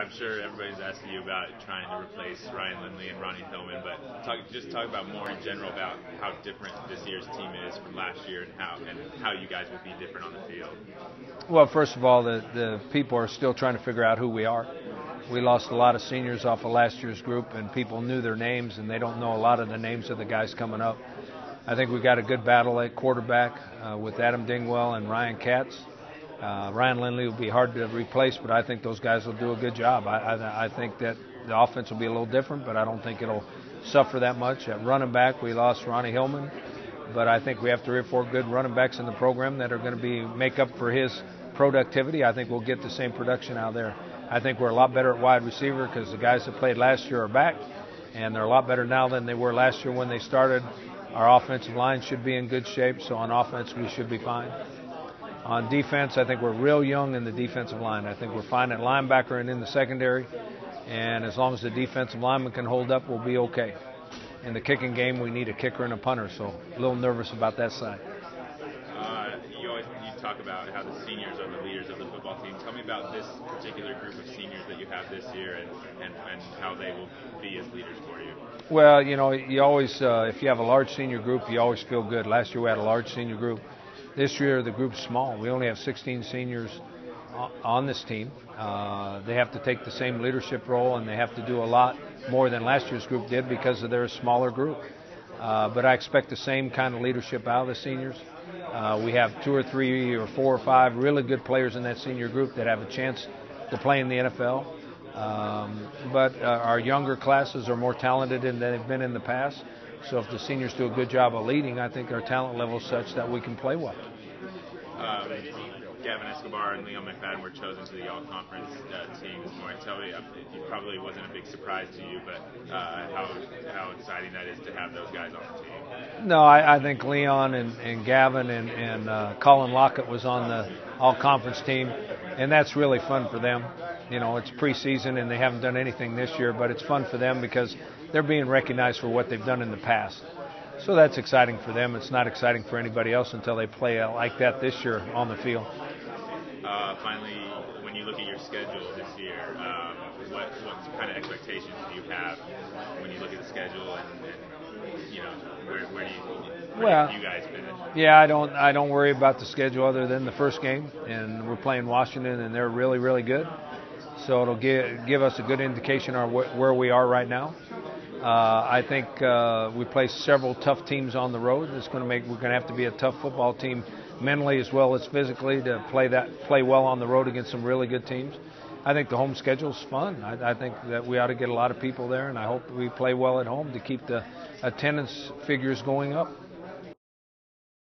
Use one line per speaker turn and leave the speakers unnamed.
I'm sure everybody's asking you about trying to replace Ryan Lindley and Ronnie Hillman, but talk about more in general about how different this year's team is from last year and how you guys will be different on the field.
Well, first of all, the people are still trying to figure out who we are. We lost a lot of seniors off of last year's group, and people knew their names, and they don't know a lot of the names of the guys coming up. I think we got a good battle at quarterback with Adam Dingwell and Ryan Katz. Ryan Lindley will be hard to replace, but I think those guys will do a good job. I think that the offense will be a little different, but I don't think it'll suffer that much. At running back, we lost Ronnie Hillman, but I think we have 3 or 4 good running backs in the program that are going to make up for his productivity. I think we'll get the same production out there. I think we're a lot better at wide receiver because the guys that played last year are back, and they're a lot better now than they were last year when they started. Our offensive line should be in good shape, so on offense we should be fine. On defense, I think we're real young in the defensive line. I think we're fine at linebacker and in the secondary, and as long as the defensive lineman can hold up, we'll be okay. In the kicking game, we need a kicker and a punter, so a little nervous about that side.
You talk about how the seniors are the leaders of the football team. Tell me about this particular group of seniors that you have this year and how they will be as leaders for you.
Well, you always, if you have a large senior group, you always feel good. Last year we had a large senior group. This year the group's small. We only have 16 seniors on this team. They have to take the same leadership role, and they have to do a lot more than last year's group did because of their smaller group. But I expect the same kind of leadership out of the seniors. We have 2 or 3 or 4 or 5 really good players in that senior group that have a chance to play in the NFL. But our younger classes are more talented than they've been in the past. So if the seniors do a good job of leading, I think our talent level is such that we can play well.
Gavin Escobar and Leon McFadden were chosen to the all-conference team this morning. Tell me, it probably wasn't a big surprise to you, but how exciting that is to have those guys on the team.
No, I think Leon and Gavin and Colin Lockett was on the all-conference team, and that's really fun for them. It's preseason and they haven't done anything this year, but it's fun for them because they're being recognized for what they've done in the past. So that's exciting for them. It's not exciting for anybody else until they play like that this year on the field.
Finally, when you look at your schedule this year, what kind of expectations do you have when you look at the schedule and where do you guys finish?
Yeah, I don't worry about the schedule other than the first game, and we're playing Washington, and they're really, really good. So it'll give us a good indication of where we are right now. I think we play several tough teams on the road. We're going to have to be a tough football team mentally as well as physically to play well on the road against some really good teams. I think the home schedule's fun. I think that we ought to get a lot of people there, and I hope we play well at home to keep the attendance figures going up.